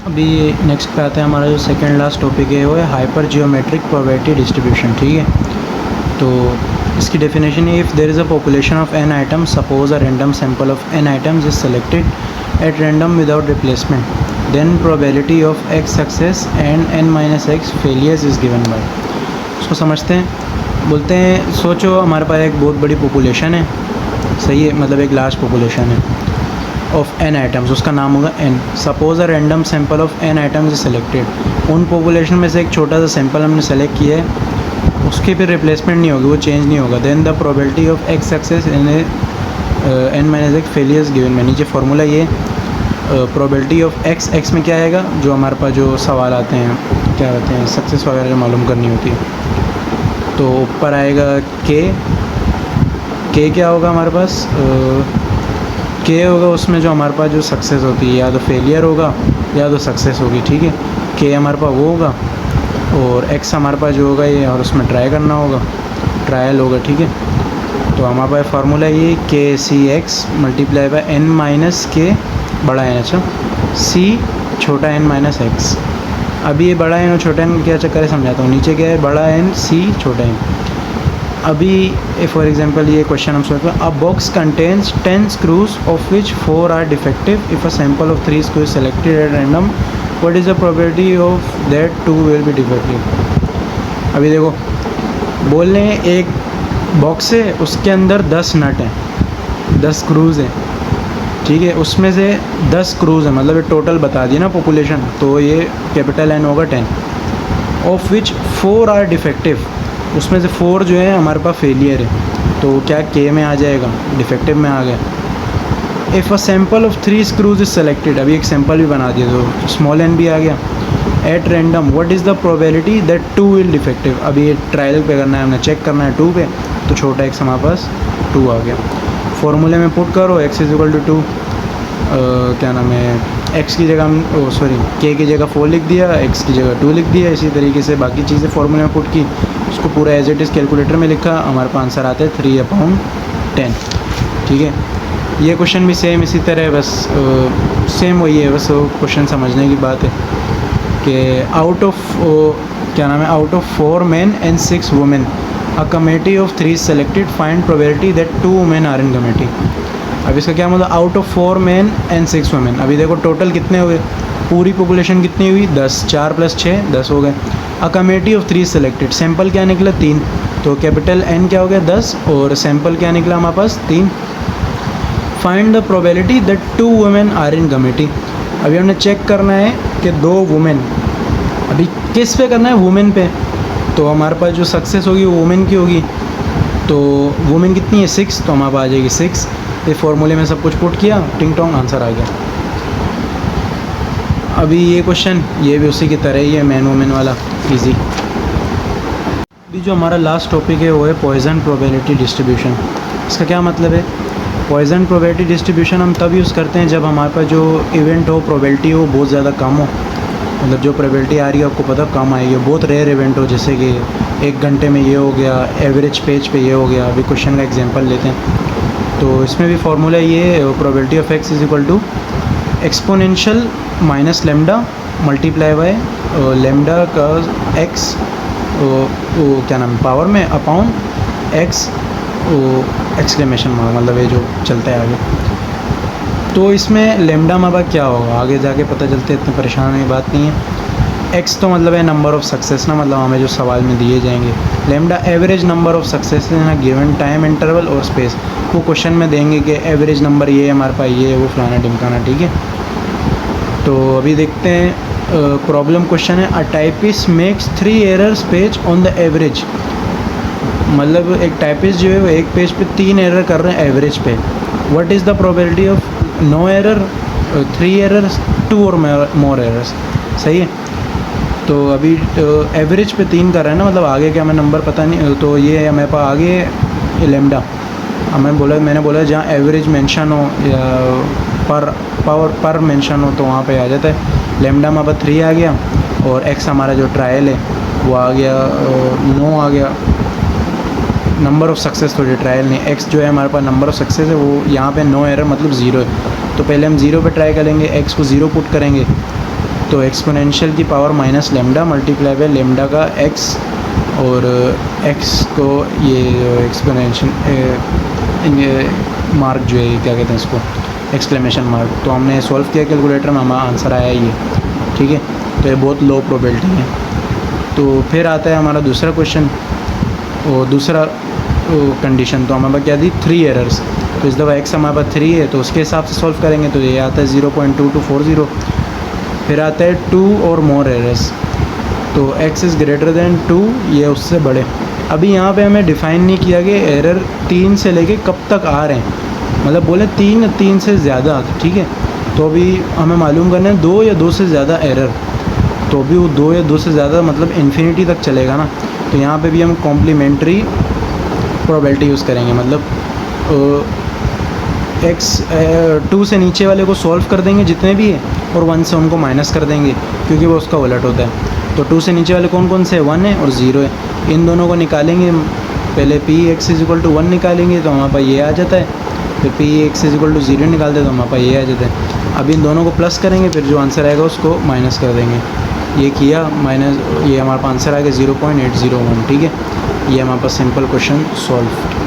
अभी नेक्स्ट पे आता है हमारा जो सेकंड लास्ट टॉपिक है वो है हाइपर जियोमेट्रिक प्रोबेबिलिटी डिस्ट्रीब्यूशन। ठीक है, तो इसकी डेफिनेशन है if there is a population of n item, suppose a random sample of n items is selected at random without replacement, then probability of x success and n-x failures is given by. उसको समझते हैं। बोलते हैं सोचो हमारे पास एक बहुत बड़ी पॉपुलेशन है, सही है, मतलब एक लार्ज पॉपुलेशन है ऑफ n आइटम्स, उसका नाम होगा n। Suppose a random sample of n items is selected, उन पॉपुलेशन में से एक छोटा सा सैंपल हमने सेलेक्ट किया है, उसकी फिर रिप्लेसमेंट नहीं होगी, वो चेंज नहीं होगा। Then the probability of x success n-x failures given में। नीचे फार्मूला ये प्रोबेबिलिटी ऑफ x में क्या आएगा, जो हमारे पास जो सवाल आते हैं क्या होते हैं सक्सेस वगैरह मालूम करनी होती है, तो ऊपर आएगा k क्या होगा हमारे पास के होगा, उसमें जो हमारे पास जो सक्सेस होती है या तो फेलियर होगा या तो सक्सेस होगी। ठीक है, के हमारे पास वो होगा और एक्स हमारे पास जो होगा ये, और उसमें ट्राई करना होगा, ट्रायल होगा। ठीक है, तो हमारे पास फार्मूला ये के C x multiply by n minus k बड़ा एन, अच्छा सी छोटा एन माइनस एक्स। अभी ये बड़ा एन और छोटा एन क्या चक्कर है समझाता हूँ। नीचे क्या है, बड़ा एन सी छोटा एन। अभी फॉर एग्जांपल ये क्वेश्चन हम सोचते हैं a box contains 10 screws of which 4 are defective if a sample of 3 screws selected at random, what is the probability of that 2 will be defective. अभी देखो बोल रहे हैं एक बॉक्स है, उसके अंदर 10 नट हैं, 10 स्क्रूज हैं। ठीक है, उसमें से 10 स्क्रूज हैं, मतलब ये टोटल बता दिया ना पॉपुलेशन, तो ये कैपिटल एन होगा 10, ऑफ विच 4 आर डिफेक्टिव, उसमें से 4 जो है हमारे पास फेलियर है, तो क्या के में आ जाएगा, डिफेक्टिव में आ गया। If a sample of 3 screws is selected, अभी एक सैंपल भी बना दिया तो स्मॉल एन भी आ गया। Eight random what is the probability that 2 will defective, अभी ये ट्रायल पे करना है, हमने चेक करना है 2 पे, तो छोटा एक्स हमारे पास 2 आ गया। फॉर्मूले में पुट करो x इज इक्वल टू 2, क्या नाम है, x की जगह हम सॉरी k की जगह 4 लिख दिया, x की जगह 2 लिख दिया। इसी तरीके से बाकी चीज़ें फार्मूले में पुट की, उसको पूरा एज इट इज़ कैलकुलेटर में लिखा, हमारे पास आंसर आता है 3/10। ठीक है, ये क्वेश्चन भी सेम इसी तरह है, बस सेम वही है, बस क्वेश्चन समझने की बात है कि आउट ऑफ क्या नाम है, out of 4 men and 6 women a committee of 3 selected, find probability that 2 women are in committee. अब इसका क्या मतलब, out of 4 men and 6 women। अभी देखो टोटल कितने हुए, पूरी पॉपुलेशन कितनी हुई 10, 4 + 6 10 हो गए। अ कमेटी ऑफ 3 सेलेक्टेड, सैंपल क्या निकला 3, तो कैपिटल एन क्या हो गया 10 और सैंपल क्या निकला हमारे पास 3। Find the probability that 2 women are in committee. अभी हमने चेक करना है कि 2 वुमेन, अभी किस पे करना है, वुमेन पे, तो हमारे पास जो सक्सेस होगी वो वुमेन की होगी, तो वुमेन कितनी है 6, तो हमारे पास आ जाएगी 6। ये फॉर्मूले में सब कुछ पुट किया, टिंग टोंग आंसर आ गया। अभी ये क्वेश्चन ये भी उसी की तरह ही है, मैन वुमेन वाला, इजी। अभी जो हमारा लास्ट टॉपिक है वो है पॉइजन प्रोबेबिलिटी डिस्ट्रीब्यूशन। इसका क्या मतलब है, पॉइजन प्रोबेबिलिटी डिस्ट्रीब्यूशन हम तब यूज़ करते हैं जब हमारे पास जो इवेंट हो, प्रोबेबिलिटी हो बहुत ज़्यादा कम हो, मतलब जो प्रोबेबिलिटी आ रही है आपको पता कम आएगी, बहुत रेयर इवेंट हो, जैसे कि 1 घंटे में ये हो गया, एवरेज पेज पे ये हो गया। अभी क्वेश्चन का एग्जांपल लेते हैं, तो इसमें भी फार्मूला ये probability of x is equal to exponential minus lambda multiply by lambda का x वो क्या नाम है पावर में अपॉन x एक्सक्लेमेशन मार्क, मतलब ये जो चलता है आगे। तो इसमें लेमडा हमारा क्या होगा आगे जाके पता चलते, इतने परेशान होने की बात नहीं है। एक्स तो मतलब है नंबर ऑफ़ सक्सेस ना, मतलब हमें जो सवाल में दिए जाएंगे। Lambda average number of success है ना, गिवन टाइम इंटरवल और स्पेस, वो क्वेश्चन में देंगे कि एवरेज नंबर ये हमारे पास ये वो फलाना ढिमकाना। ठीक है, तो अभी देखते हैं प्रॉब्लम क्वेश्चन है a typist makes 3 errors page on the average, मतलब एक टाइपिस्ट जो है वो एक पेज पे 3 एरर कर रहे हैं एवरेज पे। What is the probability of no error, 3 errors, 2 और मोर एरर्स, सही है। तो अभी एवरेज पे 3 कर रहे हैं ना, मतलब आगे क्या हमें नंबर पता नहीं, तो ये हमारे पास आगे लेमडा मैंने बोला जहाँ एवरेज मेंशन हो या पर मेंशन हो तो वहाँ पे आ जाता है। लेमडा हमारे पास 3 आ गया और एक्स हमारा जो ट्रायल है वो आ गया 9 आ गया। नंबर ऑफ़ सक्सेस तो ये ट्रायल नहीं, एक्स जो है हमारे पास नंबर ऑफ़ सक्सेस है, वो यहाँ पे नो एरर मतलब 0 है। तो पहले हम 0 पे ट्राई करेंगे, एक्स को 0 पुट करेंगे तो एक्सपोनेंशियल की power minus lambda multiply by lambda का एक्स, और एक्स को ये एक्सपोनेंशियल मार्क जो है क्या कहते हैं इसको, एक्सक्लेमेशन मार्क। तो हमने सॉल्व किया कैलकुलेटर में, हमारा आंसर आया ये, ठीक है। तो ये बहुत लो प्रोबेबिलिटी है। तो फिर आता है हमारा दूसरा क्वेश्चन, और दूसरा कंडीशन तो हमारे पास क्या दी, 3 एरर्स। तो इस दफ़ा एक्स हमारे पास 3 है, तो उसके हिसाब से सॉल्व करेंगे। तो ये आता है 0.2240। फिर आता है 2 और मोर एरर्स, तो x इज़ ग्रेटर दैन 2, ये उससे बड़े। अभी यहाँ पे हमें डिफ़ाइन नहीं किया कि एरर 3 से लेके कब तक आ रहे हैं, मतलब बोले 3 से ज़्यादा, ठीक है। तो अभी हमें मालूम करना है 2 या 2 से ज़्यादा एरर। तो अभी वो 2 या 2 से ज़्यादा मतलब इन्फिनिटी तक चलेगा ना। तो यहाँ पे भी हम कॉम्प्लीमेंट्री प्रोबेबिलिटी यूज़ करेंगे, मतलब x 2 से नीचे वाले को सॉल्व कर देंगे जितने भी है, और 1 से उनको माइनस कर देंगे, क्योंकि वो उसका उलट होता है। तो 2 से नीचे वाले कौन कौन से, 1 है और 0 है। इन दोनों को निकालेंगे, पहले p(x = 1) निकालेंगे तो हमारे पास ये आ जाता है। फिर p(x = 0) निकालते हैं तो हमारे पास ये आ जाता है। अब इन दोनों को प्लस करेंगे, फिर जो आंसर आएगा उसको माइनस कर देंगे। ये किया माइनस, ये हमारे पास आंसर आ गया 0.801, ठीक है। ये हमारे पास सिंपल क्वेश्चन सॉल्व।